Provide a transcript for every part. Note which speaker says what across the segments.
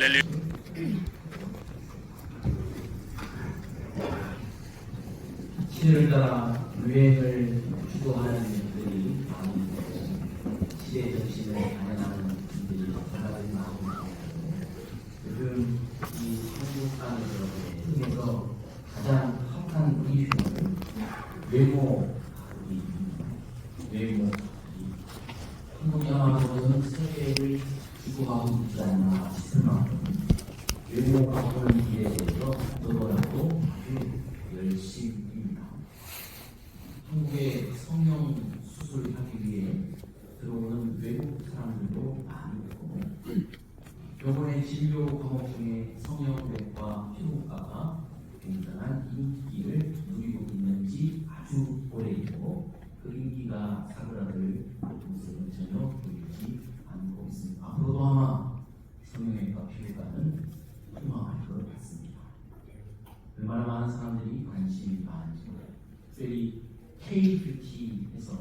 Speaker 1: 할렐루야.
Speaker 2: 시대를 따라 유행을 추구하는 분들이 많이 있고 시대의 정신을 반영하는 분들이 많은 마음입니다. 요즘 이 한국 사회에서 가장 핫한 이슈는 외모 가꾸기. 한국 영화로는 세계를 추구하고 있지 않나 싶을 만큼 외모 가꾸는 일에 대해서 노력하고 아주 열심입니다. 한국에 성형 수술하기 위해 들어오는 외국 사람들도 많이 있고 병원의 진료 과목 중에 성형외과 피부과가 굉장한 인기를 누리고 있는지 아주 오래이고 그 인기가 사그라들 모습은 전혀 보이지 않고 있습니다. 앞으로도 아마 성형외과 피부과는 흥망할 것 같습니다. 얼마나 많은 사람들이 관심이 많은지 특별히 K-뷰티에서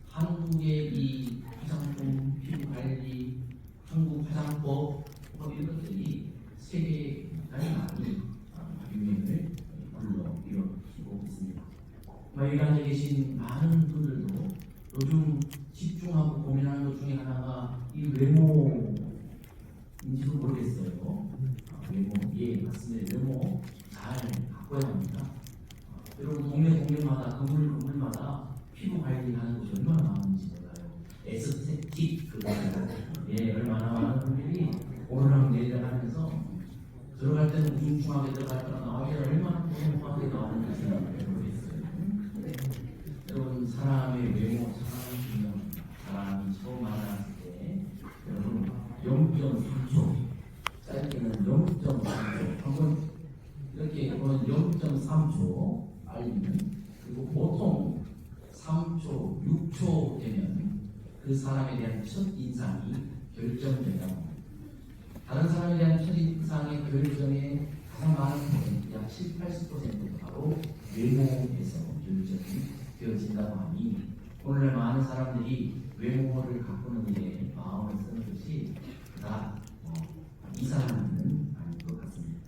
Speaker 2: 한국의 이 화장품, 피부관리, 한국 화장법 이런 것들이 세계에 많이 유행을 불러일으키고 있습니다. 여기 앉아 계신 많은 분들도 요즘 집중하고 고민하는 것 중에 하나가 이 외모인지도 모르겠어요. 외모, 예, 맞습니다. 외모 잘 바꿔야 합니다. 여러분 동네마다 건물마다 피부 관리하는 곳이 얼마나 많은지 몰라요. 에스테틱 예, 얼마나 많은 분들이 오르락 내리락 하면서 들어갈 때는 웅중하게 들어갈 때는 나올 때는 얼마나 고생하게 나오는지 모르겠어요. 여러분 사람의 외모, 사람의 기능, 사람이 처음 만났을 때 여러분 0.3초 짧게는 0.3초 한번 이렇게 보면 0.3초 알리면 그리고 보통 3초, 6초 되면 그 사람에 대한 첫 인상이 결정된다고 합니다. 다른 사람에 대한 첫 인상의 결정에 가장 많은 부분, 약 7, 80%가 바로 외모에서 결정이 되어진다고 하니 오늘 많은 사람들이 외모를 가꾸는 일에 마음을 쓰는 것이 다 이상은 아닐 것 같습니다.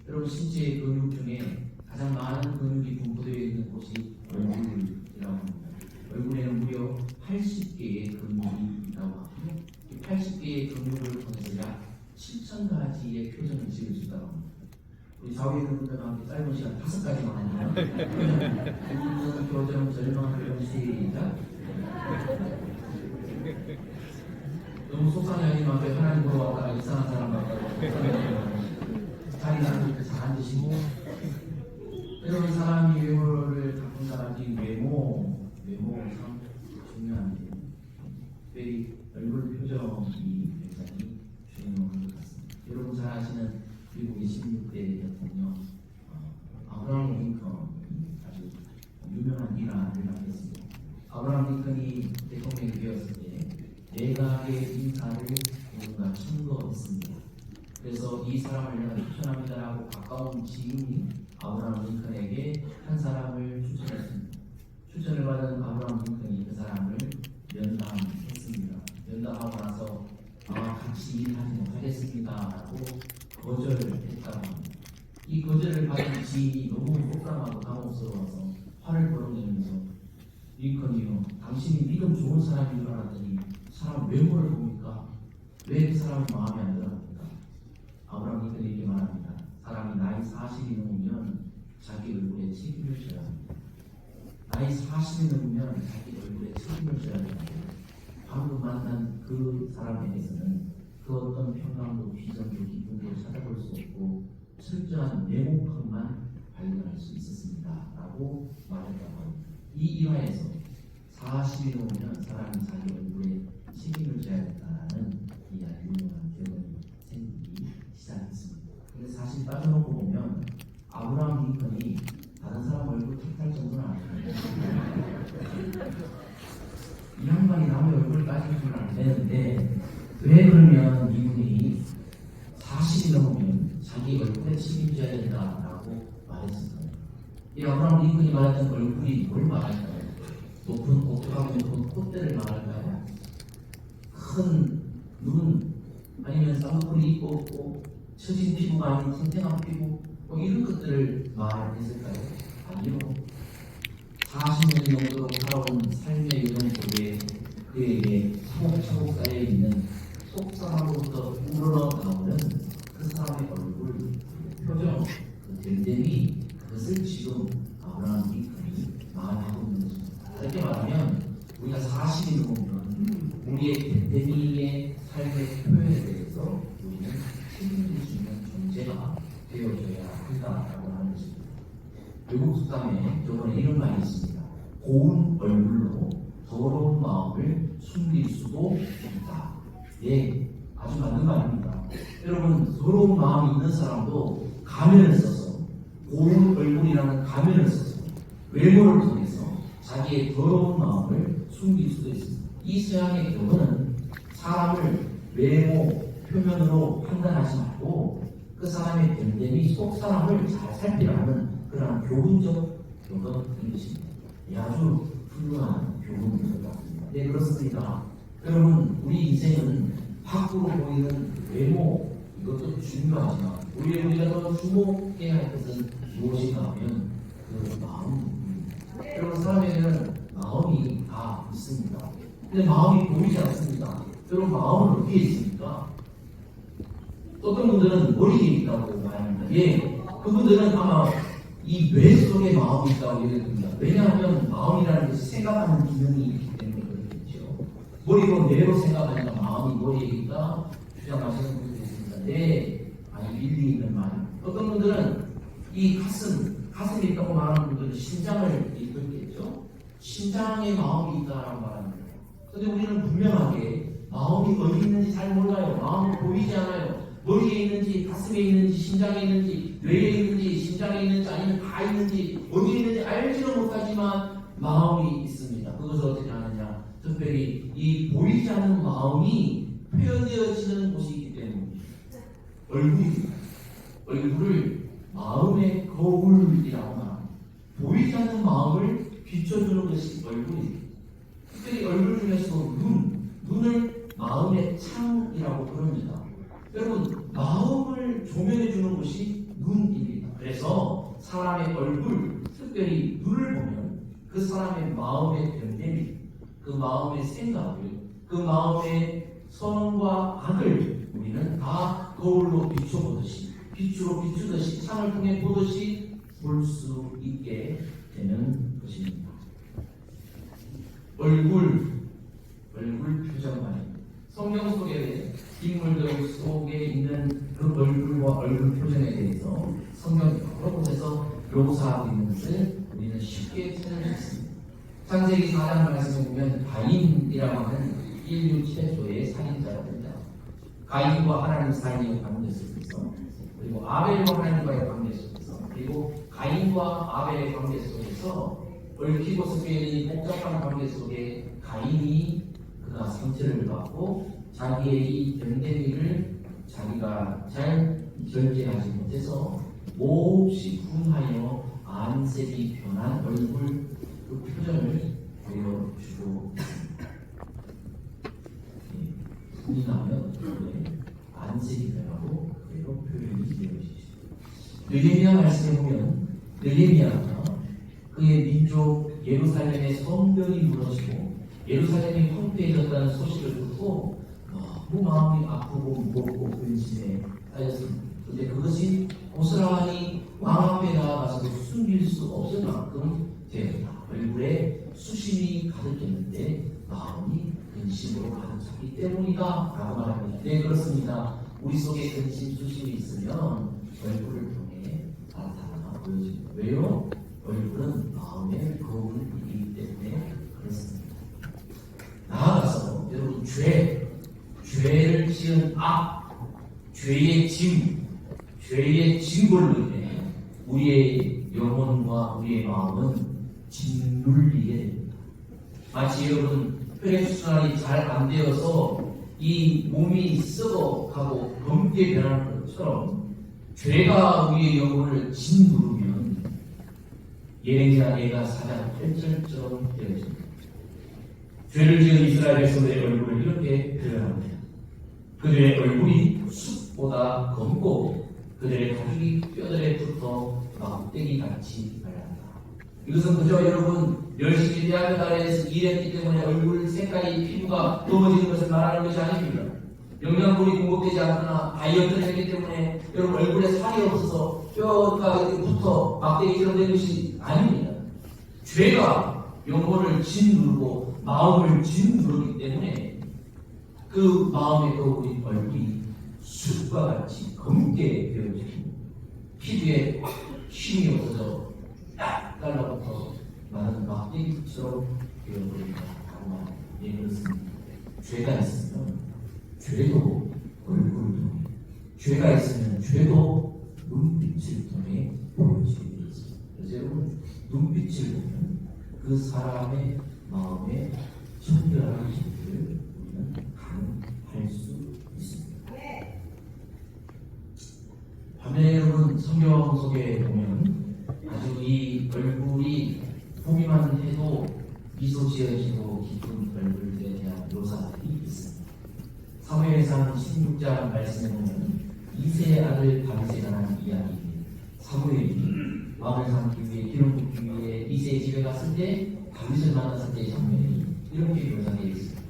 Speaker 2: 여러분 신체 근육 중에 가장 많은 근육이 분포되어 있는 곳이 얼굴이라고 합니다. 얼굴에는 무려 80개의 근육이 있다고 하고요. 이 80개의 근육을 통해서 약 7,000가지의 표정을 지을 수 있다고 합니다. 우리 좌우에 있는 분들과 함께 짧은 시간 5가지만 하면 표정, 절망, 표정, 시작. 너무 속상해 하지만 왜 하나님 보러 왔다가 이상한 사람 같다고 자기 나름대로 잘 앉으시고 여러분 사람이 외모를 가꾼다든지 외모 참 중요한데 특별히 얼굴 표정이 굉장히 중요한 것 같습니다. 여러분 잘 아시는 미국의 16대 대통령 아브라함 링컨이 아주 유명한 일화를 남겼습니다. 아브라함 링컨이 대통령이 되었을 때 내각의 인사를 누군가 청구했습니다. 그래서 이 사람을 내가 추천합니다라고 가까운 지인이 아브라함 링컨에게 한 사람을 추천했습니다. 추천을 받은 아브라함 링컨이 그 사람을 면담했습니다. 면담하고 나서 같이 일하지 못하겠습니다라고 거절했다고 합니다. 이 거절을 받은 지인이 너무 속상하고 당혹스러워서 화를 벌어내면서 링컨이요, 당신이 믿음 좋은 사람인 줄 알았더니 사람 외모를 보니까 왜 그 사람이 마음에 안 들어갑니까? 아브라함 링컨이 이렇게 말합니다. 사람이 나이 40이 넘으면 자기 얼굴에 책임을 져야 합니다. 나이 40이 넘으면 자기 얼굴에 책임을 져야 합니다. 방금 만난 그 사람에 대해서는 그 어떤 평강도 비전도 기쁨도 찾아볼 수 없고 철저한 내모판만 발견할 수 있었습니다. 라고 말했다고 합니다. 이 일화에서 40이 넘으면 사람이 자기 얼굴에 책임을 져야 된다는 이 아주 유명한 결론이 생기기 시작했습니다. 근데 사실 따져놓고 보면 아브라함 링컨이 다른 사람 얼굴 탓할 정도는 아니에요. 이 양반이 남의 얼굴 따지면 안 되는데 왜 그러면 이분이 40이 넘으면 자기 얼굴에 책임져야 된다라고 말했을까요? 이 아브라함 링컨이 말했던 얼굴이 뭘 말할까요? 높은 높은 콧대를 말할까요? 큰 눈, 아니면 쌍꺼풀이 있고 처진 피부가 아닌 탱탱한 피부 뭐 이런 것들을 말했을까요? 아니요. 40년 정도 살아온 삶의 요정 속에 그에게 차곡차곡 쌓여있는 속사람으로부터 우러나오는 그 사람의 얼굴, 표정, 그 됨됨이 그것을 지금 아브라함이 말하고 있는 것입니다. 짧게 말하면 우리가 40이 넘으면 우리의 됨됨이의 삶의 표현에 대해서 우리는 책임질 수 있는 존재가 되어줘야 한다라고 하는 것입니다. 외국 속담에 저번에 이런 말이 있습니다. 고운 얼굴로 더러운 마음을 숨길 수도 있다. 예, 아주 맞는 말입니다. 여러분, 더러운 마음이 있는 사람도 가면을 써서, 고운 얼굴이라는 가면을 써서 외모를 통해서 자기의 더러운 마음을 숨길 수도 있습니다. 이 서양의 교훈은 사람을 외모, 표면으로 판단하지 말고 그 사람의 됨됨이 속 사람을 잘 살피라는 그런 교훈적 교훈인 것입니다. 아주 훌륭한 교훈인 것 같습니다. 네, 그렇습니다. 여러분, 우리 인생은 밖으로 보이는 외모, 이것도 중요하지만 우리가 더 주목해야 할 것은 무엇인가 하면 그 마음입니다. 여러분, 사람에게는 마음이 다 있습니다. 근데 마음이 보이지 않습니다. 여러분, 마음은 어디에 있습니까? 어떤 분들은 머리에 있다고 말합니다. 예, 그분들은 아마 이 뇌 속에 마음이 있다고 얘기합니다. 왜냐하면 마음이라는 것이 생각하는 기능이 있기 때문에 그렇겠죠. 머리로 뇌로 생각하니까 마음이 머리에 있다 주장하시는 분들이 있습니다. 네, 아주 일리 있는 말입니다. 어떤 분들은 이 가슴이 있다고 말하는 분들은 신장을 읽겠죠. 신장에 마음이 있다라고 말합니다. 그런데 우리는 분명하게 마음이 어디 있는지 잘 몰라요. 마음이 보이지 않아요. 머리에 있는지, 가슴에 있는지, 신장에 있는지, 뇌에 있는지, 심장에 있는지, 아니면 다 있는지, 어디에 있는지 알지는 못하지만 마음이 있습니다. 그것을 어떻게 하느냐? 특별히 이 보이지 않는 마음이 표현되어지는 곳이 있기 때문입니다. 얼굴입니다. 얼굴을 마음의 거울이라고 말합니다. 보이지 않는 마음을 비춰주는 것이 얼굴입니다. 특별히 얼굴 중에서 눈을 마음의 창이라고 부릅니다. 여러분, 마음을 조명해주는 것이 눈입니다. 그래서 사람의 얼굴, 특별히 눈을 보면 그 사람의 마음의 됨됨이, 그 마음의 생각을, 그 마음의 선과 악을 우리는 다 거울로 비춰보듯이, 빛으로 비추듯이, 창을 통해 보듯이 볼 수 있게 되는 것입니다. 얼굴 표정 말입니다. 성경 속에 인물들 속에 있는 그 얼굴과 얼굴 표정에 대해서 성경 여러 곳에서 묘사하고 있는 것을 우리는 쉽게 찾을 수 있습니다. 창세기 4장 말씀에 보면 가인이라고 하는 인류 최초의 살인자입니다. 가인과 하나님 사이의 관계 속에서, 그리고 아벨과 하나님과의 관계 속에서, 그리고 가인과 아벨의 관계 속에서 얽히고 섞여있는 복잡한 관계 속에 가인이 그가 상처를 받고 자기의 이 됨됨이를 자기가 잘 절제하지 못해서 몹시 분하여 안색이 변한 얼굴 그 표정을 보여주고 분이 나면 안색이 변하고 그대로 표현이 되어지죠. 느헤미야 말씀에 보면 느헤미야가 그의 민족 예루살렘의 성벽이 무너지고 예루살렘이 황폐해졌다는 소식을 듣고 너무 마음이 아프고 무겁고 근심에 쌓였습니다. 그런데 그것이 고스란히 왕 앞에 나아가서 숨길 수 없을 만큼 되었다. 얼굴에 수심이 가득했는데 마음이 근심으로 가득 찼기 때문이다 라고 말합니다. 네, 그렇습니다. 우리 속에 근심, 수심이 있으면 얼굴을 통해 나타나 보여집니다. 왜요? 얼굴은 마음의 거울이기 때문에 그렇습니다. 나아가서 여러분, 죄를 지은 죄의 징벌로 인해 우리의 영혼과 우리의 마음은 짓눌리게 됩니다. 마치 여러분 혈액순환이 잘 안 되어서 이 몸이 썩어가고 검게 변하는 것처럼 죄가 우리의 영혼을 짓누르면 예레미야 예가 4장 8절처럼 되어집니다. 죄를 지은 이스라엘 백성들의 얼굴을 이렇게 표현합니다. 그들의 얼굴이 숯보다 검고 그들의 가죽이 뼈들에 붙어 막대기같이 말란다. 이것은 그저 여러분 열심히 대학교 나라에서 일했기 때문에 얼굴 색깔이 피부가 검어지는 것을 말하는 것이 아닙니다. 영양분이 공급되지 않거나 다이어트를 했기 때문에 여러분 얼굴에 살이 없어서 뼈가 붙어 막대기처럼 된 것이 아닙니다. 죄가 영혼을 짓누르고 마음을 짓누르기 때문에 그 마음의 그 얼굴이 숯과 같이 검게 되어지고 피부에 힘이 없어져 딱 달라붙어 나는 막대기처럼 되어버린다. 예, 그렇습니다. 죄가 있으면 죄도 얼굴을 통해, 죄가 있으면 죄도 눈빛을 통해 보여지게 되어 있습니다. 그래서 여러분 눈빛을 보면 그 사람의 마음에 청결한 모습을 우리는 가늠할 수 있습니다. 반면에 여러분 성경 속에 보면 아주 이 얼굴이 보기만 해도 미소 지어지고 기쁜 얼굴들에 대한 묘사들이 있습니다. 사무엘상 16장 말씀에 보면 이새의 아들 다윗에 관한 이야기입니다. 사무엘이 왕을 삼기 위해 기름 붓기 위해 이새의 집에 갔을 때 다윗을 만났을 때의 장면이 이렇게 묘사되어 있습니다.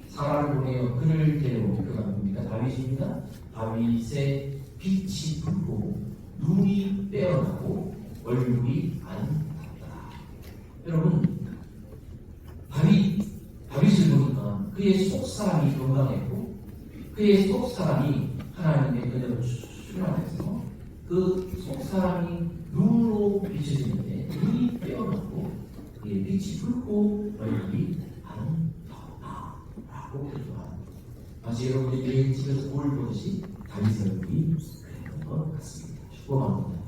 Speaker 2: 사람을 보내어 그를 데려오고 그가 누굽니까? 다윗입니다. 다윗의 빛이 붉고 눈이 빼어나고 얼굴이 아름답다. 여러분 다윗을 보니까 그의 속사람이 건강했고 그의 속사람이 하나님의 그대로 출현해서 그 속사람이 눈으로 비춰지는데 눈이 빼어나고 그의 빛이 붉고 얼굴이 아름답다 라고 기도합니다. 마치 여러분이 매일 집에서 볼을 보듯이 다윗의 얼굴이 그랬던 것 같습니다. 축복합니다.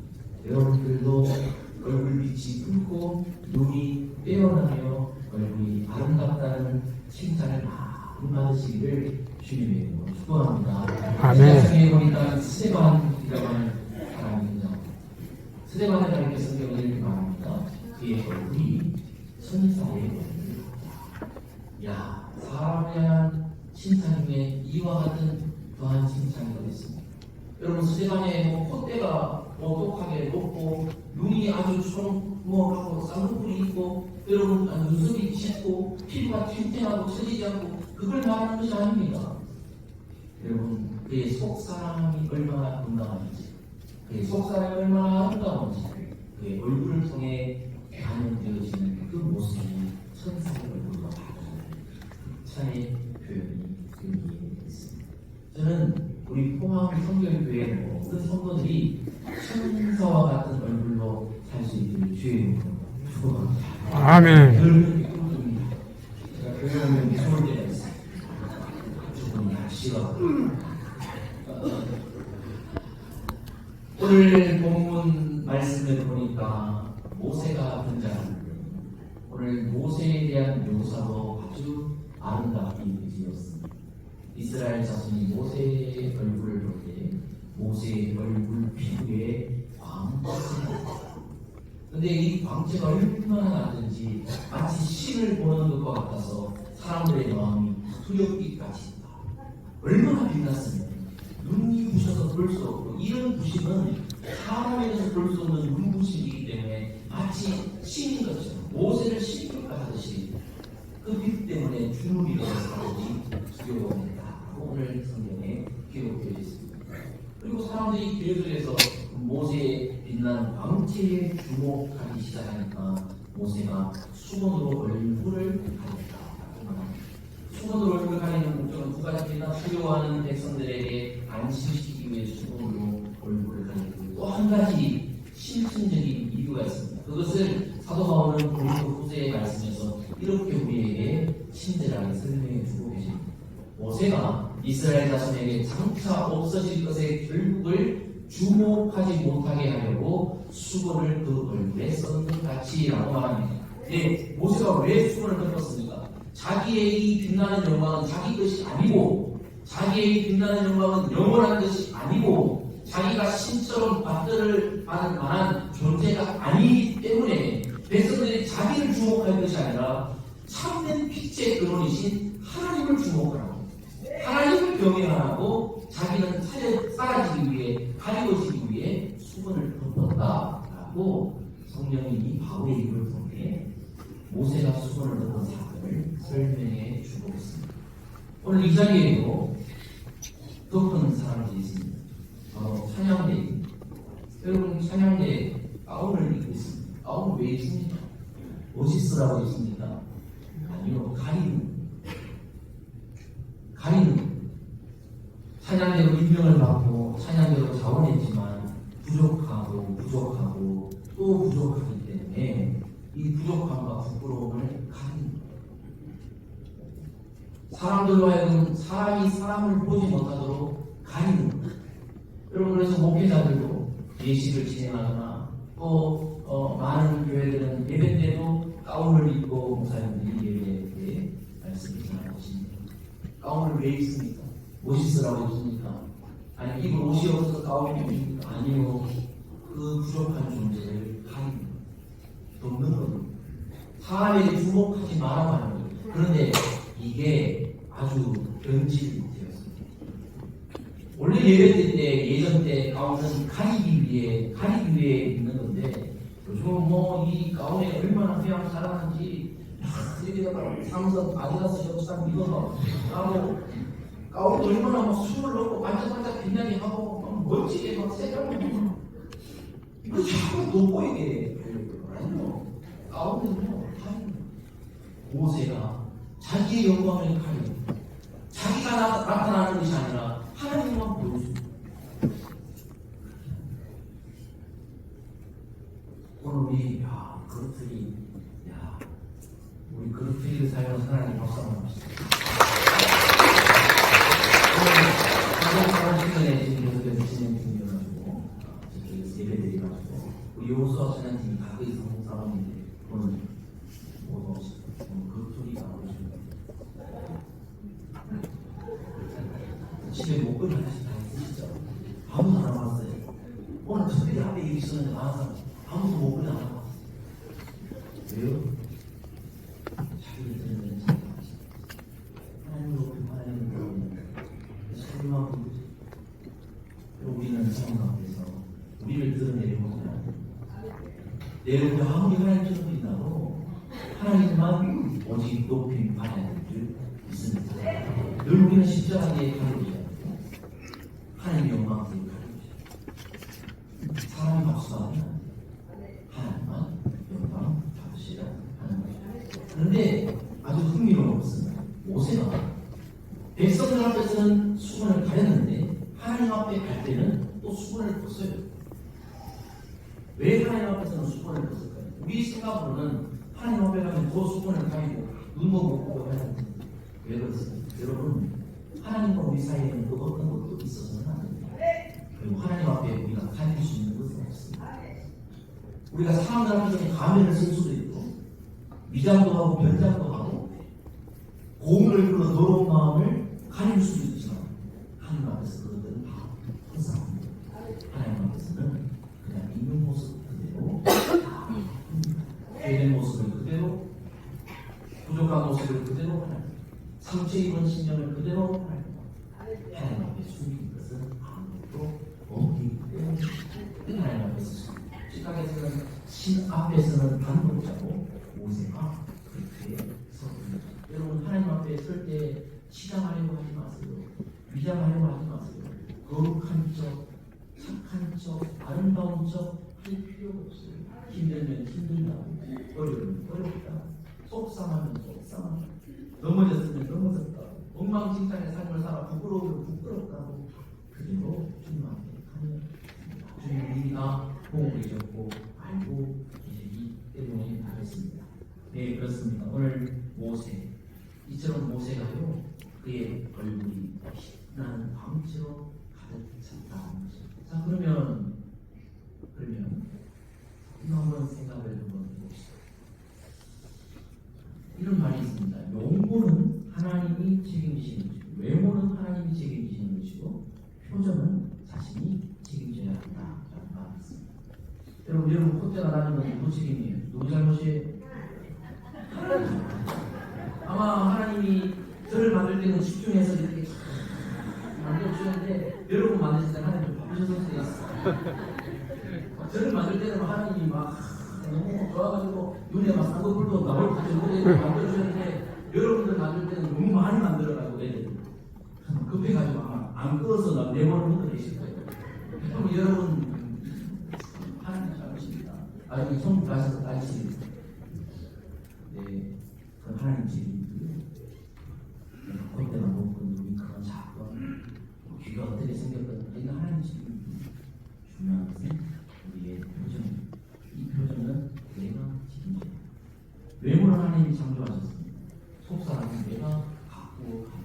Speaker 2: 여러분들도 얼굴빛이 붉고 눈이 빼어나며 얼굴이 아름답다는 칭찬을 많이 받으시기를 주님의 이름으로 축복합니다.
Speaker 1: 아멘.
Speaker 2: 성경에 보니까 스데반이라고 하는 사람이 등장합니다. 스데반이라는 게 성경에 이렇게 말합니다. 그의 얼굴이 천사의 얼굴이 같다. 야, 사람에 대한 칭찬 중에 이와 같은 더한 칭찬이 어디 있습니까? 여러분 스데반의 콧대가 똑하게 높고 눈이 아주 총모하고 쌍꺼풀이 있고 여러분 눈썹이 짙고 피부가 튼튼하고 처지지 않고 그걸 말하는 것이 아닙니다. 여러분 그의 속사람이 얼마나 건강한지 그의 사람이 얼마나 아름다운지 그의 얼굴을 통해 반영되어지는 그 모습이 천사의 얼굴과 같은 찬의 표현이 여기에 있습니다. 저는 우리 포항 성결교회 모든 성도들이 천사와 같은 얼굴로 살 수 있기를 주의 이름으로 축복합니다.
Speaker 1: 아멘.
Speaker 2: 늘 꿈입니다. 제가 교회 오면 무서울 때가 있어요. 조금 날씨가 오늘 본문 말씀을 보니까 모세가 등장하는데 오늘 모세에 대한 묘사도 아주 아름답게 되었습니다. 이스라엘 자손이 모세의 얼굴을 볼 때 모세의 얼굴 피부에 광채가 근데 이 광채가 얼마나 나든지 마치 신을 보는 것과 같아서 사람들의 마음이 두렵기까지 얼마나 빛났습니까? 눈이 부셔서 볼 수 없고 이런 부심은 사람에게서 볼 수 없는 눈부심이기 때문에 마치 신인 것처럼 모세를 신격하듯이 그 빛 때문에 주눅이 되는 사람들이 두려워했다고 오늘 성경에 기록되어 있습니다. 그리고 사람들이 교회들에서 모세의 빛나는 광채에 주목하기 시작하니까 모세가 수건으로 얼굴을 가렸다. 수건으로 얼굴을 가리는 목적은 두 가지입니다. 두려워하는 백성들에게 안심시키기 위해 수건으로 얼굴을 가리고 또 한 가지 실천적인 이유가 있습니다. 그것을 사도 바울은 고린도 후서의 말씀에서 이렇게 우리에게 친절하게 설명해 주고 계십니다. 모세가 이스라엘 자손에게 장차 없어질 것의 결국을 주목하지 못하게 하려고 수건을 그 얼굴에 썼는 것 같이라고 말합니다. 네, 모세가 왜 수건을 덮었습니까? 자기의 이 빛나는 영광은 자기 것이 아니고 자기의 이 빛나는 영광은 영원한 것이 아니고 자기가 신처럼 받을 만한 존재가 아니기 때문에 백성들이 자기를 주목할 것이 아니라 참된 빛의 근원이신 하나님을 주목하라고 하나님을 경외하라고 하고 자기는 사라지기 위해 가리워지기 위해 수건을 덮었다라고 성령이 이 바울의 입을 통해 모세가 수건을 덮은 사건을 설명해 주고 있습니다. 오늘 이 자리에도 덮은 사람들이 있습니다. 바로 찬양대. 여러분 찬양대 가운을 입고 있습니다. 가운을 왜 입습니까? 멋있으라고 입습니까? 아니요, 가리는 찬양대로 임명을 받고 찬양대로 자원했지만 부족하고 또 부족하기 때문에 이 부족함과 부끄러움을 가리는 거예요. 사람들로 하여금 사람이 사람을 보지 못하도록 가리는 거예요. 여러분 그래서 목회자들도 예식을 진행하거나 또 많은 교회들은 예배 때도 가운을 입고 목사님들이 예배 때 말씀을 전하십니다. 가운을 왜 입습니까? 멋있으라고 입습니까? 아니 입을 옷이 없어서 가운을 입습니까? 아니요. 그 부족한 존재를 가리는 돕는 겁니다. 사람에게 주목하지 말아야 하는 거예요. 그런데 이게 아주 변질이 되었습니다. 원래 예배 때 예전 때 가운은 가리기 위해 입는 건데 요즘은 뭐 이 가운에 얼마나 회양 잘하는지 여기다가 삼성 아디다스 역사 믿어서 하고 가운에 얼마나 막 숨을 넣고 반짝반짝 빛나게 하고 막 멋지게 막 세련하고 이거 자꾸 돋보이게 아니요. 가운데는요 모세가 자기의 영광을 가리고 자기가 나타나는 것이 아니라 하나님만 보여줍니다. 오늘 우리 우리 그릇들이 사용한 하나님 박수 한번 합시다. 오늘 시간에 지금 계속해서 진행 중이어가지고 저쪽에서 예배드려가지고 우리 요수와 찬양팀이 가까이 상황인데 오늘 모두 그릇들이가 오십니다. 집에 목걸이 하나씩 다 있으시죠? 아무도 안 와봤어요. 오늘 특별히 앞에 있었는데 많아서 아무도 목걸이 안 와봤어요. 왜요? 자기를 드리는 하나님을 높이고 하나님을 배우는 소중한 분들. 그리고 우리는 상황 가운데서 우리를 드러내려고 내 옆에 아무리 하나님처럼 있나도 하나님만 오직 높임 받아야 될 줄 믿습니다. 늘 우리는 십자가에 가려주지 않고 하나님의 영광을 가려주지 않고 사람이 박수하면 하나님만 영광 받으시라 하는 것입니다. 그런데 아주 흥미로운 것은 모세가 백성들 앞에서는 수건을 가렸는데 하나님 앞에 갈 때는 또 수건을 벗어요. 왜 하나님 앞에서는 수건을 벗을까요? 우리 생각으로는 하나님 앞에 가면 더 수건을 가리고 눈도 못 보고 해야 되는데 왜 그렇습니까? 여러분 하나님과 우리 사이에는 그 어떤 것도 있어서는 안 됩니다. 그리고 하나님 앞에 우리가 가릴 수 있는 것은 없습니다. 우리가 사람들 앞에서는 가면을 쓸 수도 있고 미장도 하고 변장도 하고 고음을 불러 더러운 마음을 가릴 수도 있지만 하나님 앞에서 그것들은 다 항상합니다. 하나님 앞에서는 그냥 있는 모습 그대로 죄된 모습을 그대로 부족한 모습을 그대로 하나님 상처 입은 심령을 그대로 하나님 앞에 숨긴 것은 아무것도 없기 때문에 하나님 앞에서 시각에서는 신 앞에서는 반복자고 모세가 그렇게 섭니다. 여러분 하나님 앞에 설 때 치장하려고 하지 마세요. 위장하려고 하지 마세요. 거룩한 척, 착한 척, 아름다운 척 할 필요가 없어요. 힘들면 힘들다, 어려우면 어렵다, 속상하면 속상하다, 넘어졌으면 넘어졌다, 엉망진창의 삶을 살아 부끄러우면 부끄럽다고 그대로 주님한테 가면 주님 우리가 보고 계셨고 알고 계시기 때문에 하겠습니다. 네 그렇습니다. 오늘 모세 이처럼 모세가요 그의 얼굴이 빛나는 광채로 가득 찼다는 것입니다. 자 그러면 이거 한번 생각을 한번 해봅시다. 이런 말이 있습니다. 용모는 하나님이 책임지시는 것이고 외모는 하나님이 책임지시는 것이고 표정은 자신이 책임져야 한다라는 말이 있습니다. 여러분 콧대가 나는 건 누구 책임이에요? 누구 잘못이에요? 아마 하나님이 저를 만들 때는 집중해서 이렇게 여러분 만드실 때 하나님 좀 바쁘셔서 있어요. 저를 만들 때는 하나님이 막 너무 좋아가지고 눈에 막 쌍꺼풀도 나올 때 만들어주셨는데 여러분들 만들 때는 너무 많이 만들어가지고 애들 급해가지고 아마 안 끌어서 나 내버려 놓고 계실 거예요. 그럼 여러분 하나님 잘하십니다. 여기 손 가셔서 따지시는 네, 그럼 하나님 집인데요. 콧대만 높고 눈이 크건 작건 귀가 어떻게 생겼건 이거 하나님 집입니다. 중요한 것은 우리의 표정. 이 표정은 내가 책임져요. 외모를 하나님이 창조하셨습니다. 속사람은 내가 갖고 가요.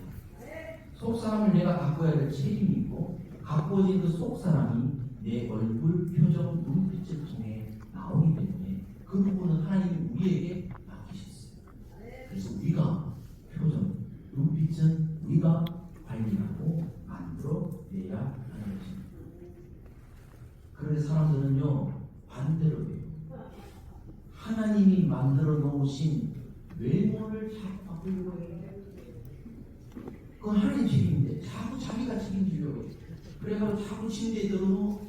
Speaker 2: 속사람을 내가 갖고야 될 책임이 있고 갖고진 그 속사람이 내 얼굴, 표정, 눈빛을 통해 나오기 때문에 그 부분은 하나님이 우리에게 맡기셨어요. 그래서 우리가 표정, 눈빛은 우리가 관리하고 만들어내야 하는 것입니다. 그런데 사람들은요 반대로 해요. 하나님이 만들어 놓으신 외모를 자꾸 바꾸려고 해요. 그건 하나님 책임인데 자꾸 자기가 책임지려고 해요. 그래가지고 자꾸 침대에 들어놓고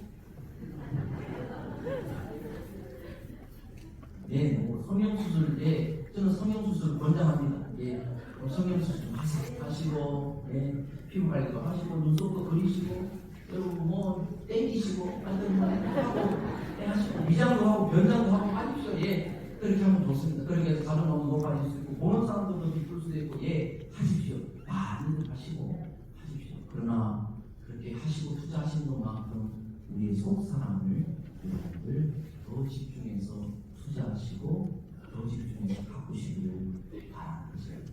Speaker 2: 네, 뭐 성형수술 때 저는 성형수술 권장합니다. 예, 성형수술 좀 하시고 예, 피부 관리도 하시고 눈썹도 그리시고 여러분 뭐 땡기시고 완전 뭐 하고 하시고 미장도 하고 변장도 하고 하십시오. 예, 그렇게 하면 좋습니다. 그렇게 해서 자존감도 높아질 수 있고 보는 사람들도 기쁠 수도 있고 예, 하십시오. 많이들 하시고 하십시오. 그러나 그렇게 하시고 투자하시는 것만큼 우리의 속 사람을 여러분들 더 집중해서 투자하시고 더 집중해서 가꾸시기를 바라는 것입니다.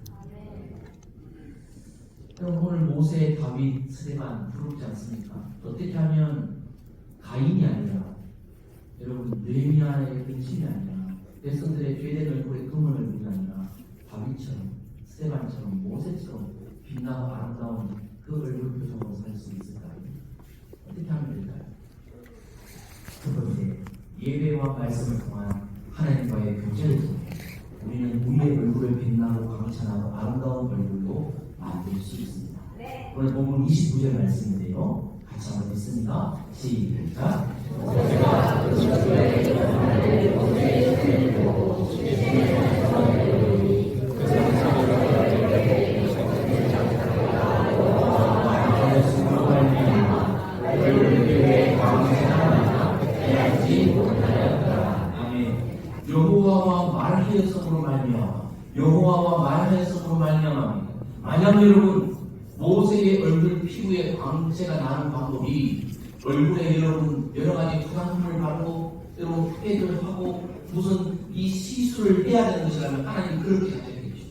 Speaker 2: 그럼 오늘 모세, 다윗, 스데반 부럽지 않습니까? 어떻게 하면 가인이 아니라 여러분 느헤미야의 근심이 아니라 백성들의 죄된 얼굴에 검은 얼굴이 아니라 다윗처럼 스데반처럼 모세처럼 빛나고 아름다운 그 얼굴 표정으로 살 수 있을까요? 어떻게 하면 될까요? 첫 번째, 예배와 말씀을 통한 하나님과의 교제를 통해 우리는 우리의 얼굴을 빛나고 광찬하고 아름다운 얼굴로 만들 수 있습니다. 오늘 본문 29절 말씀인데요. 같이 한번 읽습니다. 시작. 여호와와 말하였으므로 말미암아 여호와와 말하였으므로 말미암아 만약 여러분 모세의 얼굴 피부에 광채가 나는 방법이 얼굴에 여러분 여러 가지 화장품을 바르고 여러분 페이드를 하고 무슨 이 시술을 해야 되는 것이라면 하나님 그렇게 하셨겠죠.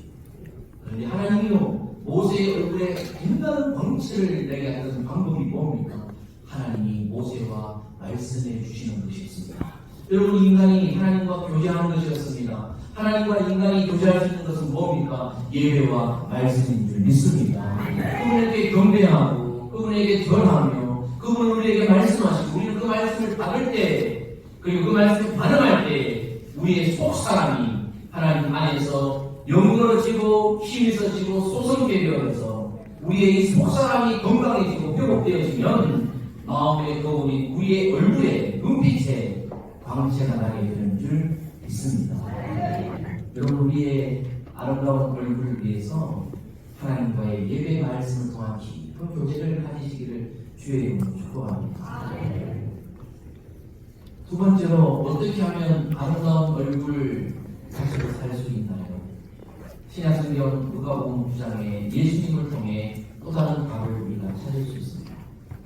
Speaker 2: 그런데 하나님이요 모세의 얼굴에 빛나는 광채를 내게 하는 방법이 뭡니까? 하나님이 모세와 말씀해 주시는 것이었습니다. 여러분 인간이 하나님과 교제하는 것이었습니다. 하나님과 인간이 교제할 수 있는 것은 뭡니까? 예배와 말씀인 줄 믿습니다. 그분에게 경배하고 그분에게 절하며 그분은 우리에게 말씀하시고 우리는 그 말씀을 받을 때 그리고 그 말씀을 반응할 때 우리의 속사람이 하나님 안에서 영원해지고 힘이 있어지고 소성되게 되어서 우리의 이 속사람이 건강해지고 회복되어지면 마음의 거울이 우리의 얼굴에 눈빛에 광채가 나게 되는 줄 믿습니다. 여러분 우리의 아름다운 얼굴을 위해서 하나님과의 예배 말씀을 통한 깊은 교제를 가지시기를 주의 이름으로 축복합니다. 두 번째로 어떻게 하면 아름다운 얼굴 가지고 살 수 있나요? 신약성경 누가복음 9장에 예수님을 통해 또 다른 답을 우리가 찾을 수 있습니다.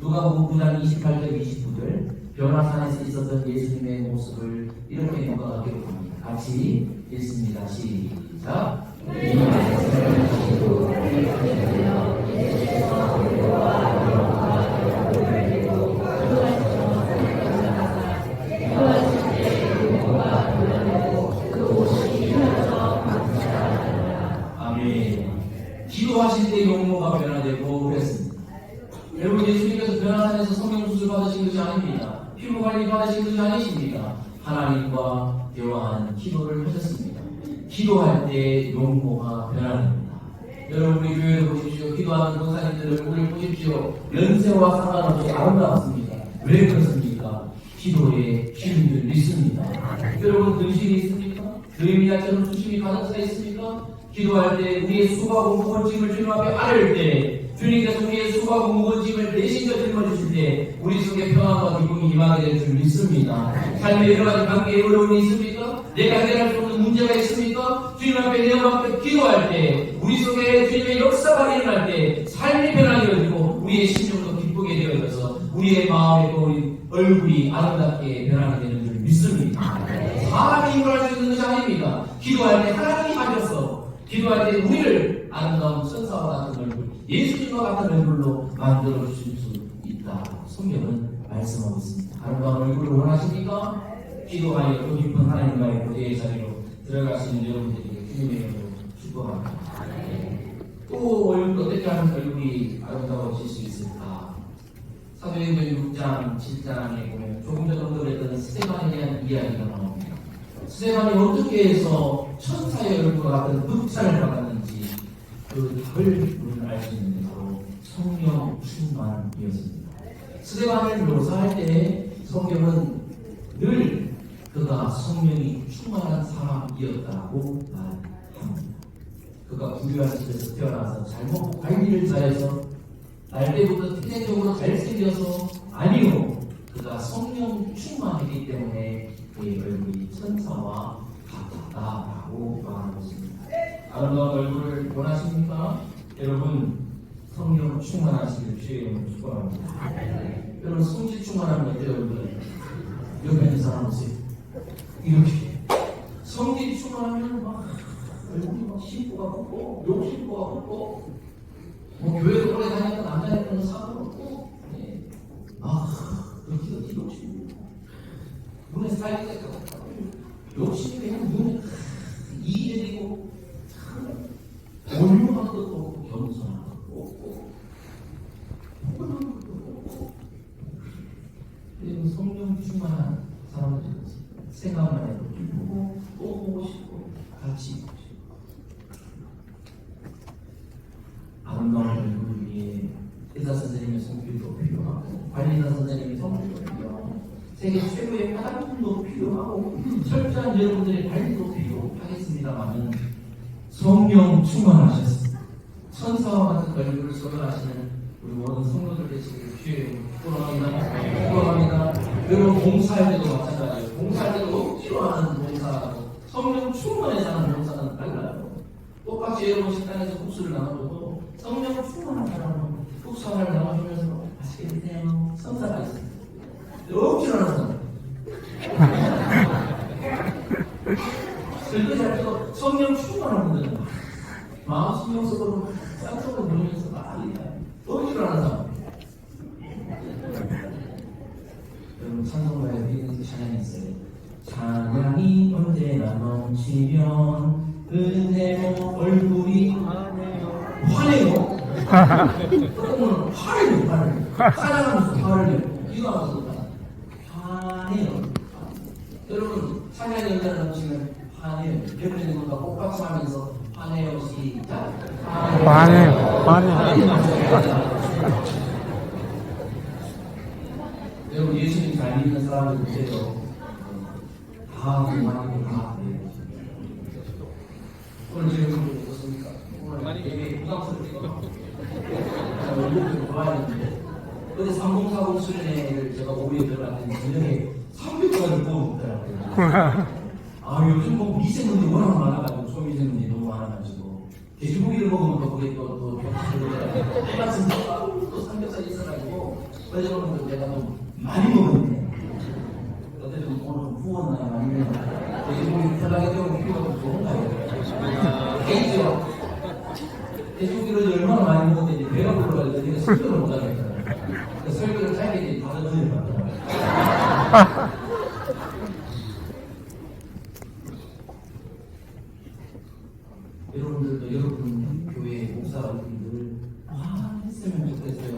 Speaker 2: 누가복음 9장 28절 29절 변화산에서 있었던 예수님의 모습을 이렇게 누가가 기록합니다. 같이 읽습니다. 시작. 아멘. 기도하실 때 용모가 변화되고 그랬습니다. 여러분 예수님께서 변화산에서 성령수술 받으신 것이 아닙니다. 피부관리 받으신 것이 아니십니다. 하나님과 대화하는 기도를 하셨습니다. 기도할 때 용모가 변화됩니다. 여러분 우리 교회를 보십시오. 기도하는 권사님들 얼굴을 보십시오. 연세와 상관없이 아름답습니다. 왜 그렇습니까? 기도에 힘을 믿습니다. 여러분 근심이 있습니까? 느헤미야처럼 수심이 가득 차 있습니까? 기도할 때 우리의 수고하고 무거운 짐을 주님 앞에 아뢰을 때 주님께서 우리의 수고하고 무거운 짐을 대신 짊어지실 때 우리 속에 평안과 기쁨이 임하게 될 줄 믿습니다. 삶의 여러 가지 관계에 어려움이 있습니까? 내가 해결할 수 없는 문제가 있습니까? 주님 앞에 내 앞에 기도할 때 우리 속에 주님의 역사가 일어날 때 삶이 변화되어지고 우리의 심령도 기쁘게 되어져서 우리의 마음에 또 우리 얼굴이 아름답게 변하게 되는 줄 믿습니다. 사람이 힘을 할 수 있는 것이 아닙니다. 기도할 때 하나님이 하셔서 기도할 때 우리를 아름다운 천사와 같은 얼굴, 예수님과 같은 얼굴로 만들어 주실 수 있다. 성경은 말씀하고 있습니다. 아름다운 얼굴을 원하십니까? 기도하여 또 깊은 하나님과의 교제의 자리로 들어가시는 여러분들에게 주님의 이름으로 축복합니다. 또 얼굴 어떻게 하면 얼굴이 아름다워질 수 있을까? 사도행전 6장, 7장에 보면 조금 전 언급했던 스테반에 대한 이야기가 나옵니다. 스테반이 어떻게 해서 천사의 얼굴과 같은 흑살을 받았는지 그 답을 우리는 알 수 있는 게 바로 성령 충만이었습니다. 스테반을 묘사할 때 성경은 늘 그가 성령이 충만한 사람이었다고 말합니다. 그가 부유한 집에서 태어나서 잘 먹고 관리를 잘해서 날 때부터 태생적으로 잘생겨서 아니요, 그가 성령 충만이기 때문에 그의 얼굴이 천사와 같았다라고 말하고 있습니다. 아름다운 얼굴을 원하십니까? 여러분 성령 충만하시길 주의 축원합니다. 여러분 성질 충만하면 어때요? 얼굴 옆에 있는 사람 보세요. 이렇게 성질이 충만하면 막 얼굴이 막 심보가 붓고 욕심보가 붓고 뭐 교회도 오래 다니는 남자애들은 상관없고 그렇게 욕심 눈에 쌓일 때가 욕심이 그냥 눈에 이해되고 참 온유한 것도 없고 겸손한 것도 없고 포근한 것도 없고 성령 충만한 사람들이 생각만 해도 기쁘고 또 보고 싶고 같이 있고 싶고 아름다운 얼굴을 위해 의사 선생님의 손길도 필요하고 관리사 선생님의 손길도 필요하고 세계 최고의 화장품도 필요하고 철저한 여러분들의 관리도 필요하겠습니다만은 성령 충만하셨습니다. 천사와 같은 얼굴을 소멸하시는 우리 모든 성도들 되시기를 주의 축원합니다. 여러분 봉사할 때도 마찬가지예요. 봉사할 때도 억지로 하는 봉사하고 성령 충만해서 하는 봉사는 달라요. 똑같이 여러분 식당에서 국수를 나눠줘도 성령 충만한 사람은 국수 하나를 나눠주면서 맛있게 드세요. 성사가 있습니다. 억지로 하는 사람 설거지 할 때도 성령 충만한 분들은 마음 신경 쓰고 쌍성을 부르면서 많이 억지로 하는 사람. 여러분 찬송가에 믿는 찬양이 있어요. 찬양이 언제나 넘치면 은혜로 얼굴이 화내요. 조금은 화를 내요. 찬양하면서 화를 내요. 기도하면서 화내요. 여러분 찬양이 언제나 넘치면 화내요. 옆에 있는 분과 똑같이 하면서 화내요. 시작. 화내요. 여러분 예수님 잘 믿는 사람들 보세요. 다 공부하고 다 그래요. 오늘 지금 어떻습니까? 오늘 되게 부담스럽지가 얼굴을 좋아했는데 어제 3040 수련회를 제가 오후에 들어갔더니 저녁에 300번을 뽑아먹더라고요. 요즘 뭐 미세먼지 워낙 많아가지고 초미세먼지 너무 많아가지고 돼지고기를 먹으면 또 그게 또 해마침 또 삼겹살이 있어가지고 어제 보면 내가 또 많이 먹었네. 어쨌든 오늘 후원나요? 아니면 돼지고기 편하게 때우면 필요가 좋은가요? 개인적으로 돼지고기를 얼마나 많이 먹었는지 배가 불러가지고 내가 설교를 못하겠더라고요. 설교를 짧게 다른 은혜를 받더라고요. 여러분들도 여러분 교회 목사분들 했으면 좋겠어요.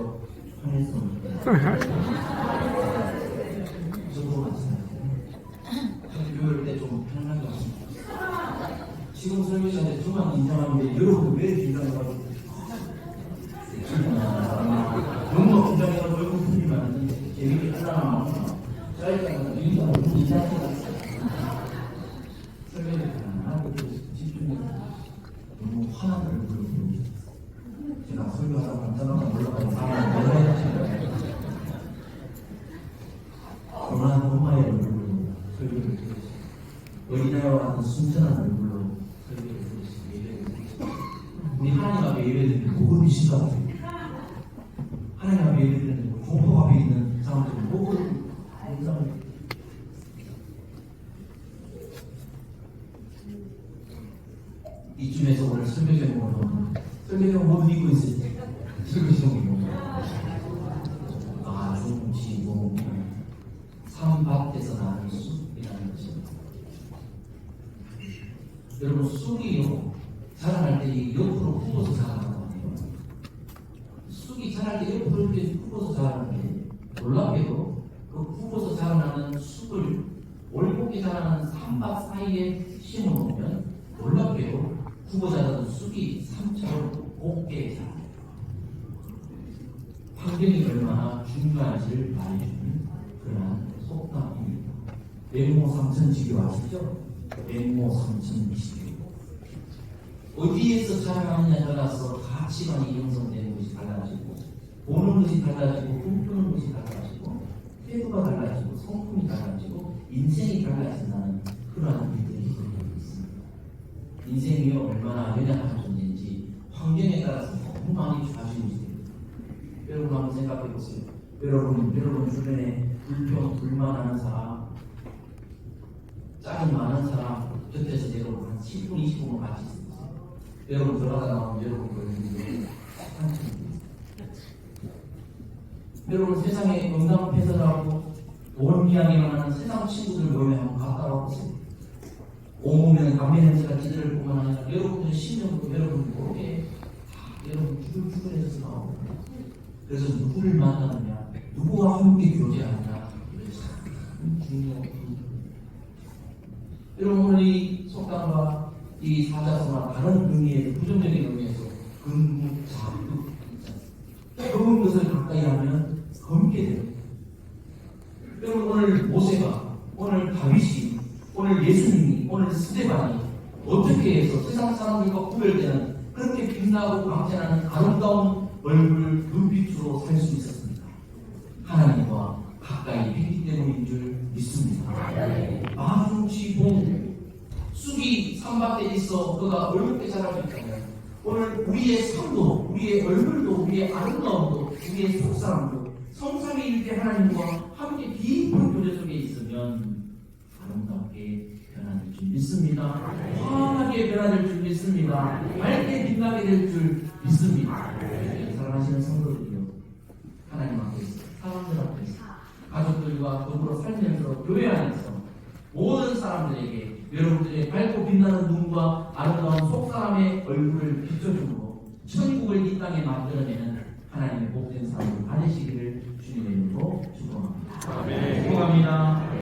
Speaker 2: 화냈으면 저도 마찬가지예요. 교회를 때 좀 편안하게 하십니다. 지금 설교 시간에 저만 인정하는데 여러분 왜 긴장을 하고 저희가 유리가 너무 이상해요. 설명을 안 하고 집중해서 너무 화난 얼굴로 보여주셨어요. 제가 설교하다가 간단하게 올라가는 사람을 놀라시는 거예요. 고난 엄마의 얼굴로 설교를 들으시고 어린아이와 같은 순전한 얼굴로 설교를 들으시고 예배를 드리시고 우리 하나님 앞에 예배드리는 목을 미신다고 하나님 앞에 예배드리는 공포 앞에 있는 사람들은 목을 인상을 이쯤에서 오늘 설교 제목을 보면 설교 제목 뭐 읽고 있을 때 설교 제목이 뭔가 중지고 산밭에서 나는 숲이라는 것입니다. 여러분 쑥이요 자라날 때 옆으로 굽어서 자라나거든요. 쑥이 자랄 때 옆으로 이렇게 굽어서 자라는데 놀랍게도 그 굽어서 자라나는 쑥을 올곧게 자라는 산밭 사이에 심어놓으면 놀랍게도 굽어 자라는 쑥이 산처럼 곱게 자랍니다. 환경이 얼마나 중요한지를 말해주는 그러한 속담입니다. 맹모 삼천지교 아시죠? 맹모 삼천지교. 어디에서 자라나느냐에 따라서 가치관이 형성되는 것이 달라지고 보는 것이 달라지고 꿈꾸는 것이 달라지고 태도가 달라지고 성품이 달라지고 인생이 달라진다는 그러한 일들이 일어나고 있습니다. 인생이 얼마나 연약한 존재인지 환경에 따라서 너무 많이 좌지우지 됩니다. 여러분 한번 생각해 보세요. 여러분 주변에 불평, 불만하는 사람, 짜증 많은 사람 곁에서 여러분 한 10분, 20분만 같이 있으세요. 여러분 들어가다 나오면 여러분 걸리는데 여러분 세상에 건강 폐설하고 돈 이야기만 하는 세상 친구들 모임에 한번 갔다 와보세요. 온몸에는 감기 냄새가 찌들 뿐만 아니라 여러분의 심령도 여러분 모르게 다 여러분 주변에서 나오고 그래서 누구를 만나느냐 누구와 함께 교제하느냐 이게 참 중요한 여러분 오늘 이 속담과 이 사자성어나 다른 의미에서 부정적인 의미에서 근묵자극 그런 것을 가까이 하면 검게 됩니다. 여러분 오늘 모세가 오늘 다윗이 오늘 예수님이 오늘 스데반이 어떻게 해서 세상 사람들과 구별되는 그렇게 빛나고 광채나는 아름다운 얼굴 눈빛으로 살 수 있었습니다. 하나님과 가까이 했기 때문인 줄 믿습니다. 마중지봉 쑥이 산밭에 있어 그가 얼굴에 자라고 있다면 오늘 우리의 삶도 우리의 얼굴도 우리의 아름다움도 우리의 속사람도 성삼위일체 하나님과 함께 깊은 교제 속에 있으면 아름답게 변화될 줄 믿습니다. 환하게 변화될 줄 믿습니다. 맑게 빛나게 될 줄 믿습니다. 사랑하시는 성도들이요, 하나님 앞에서, 사람들 앞에서, 가족들과 더불어 살면서 교회 안에서 모든 사람들에게 여러분들의 밝고 빛나는 눈과 아름다운 속사람의 얼굴을 비춰줌으로 천국을 이 땅에 만들어내는 하나님의 복된 삶을 가지시기를 주님의 이름으로 축복합니다. 축복합니다.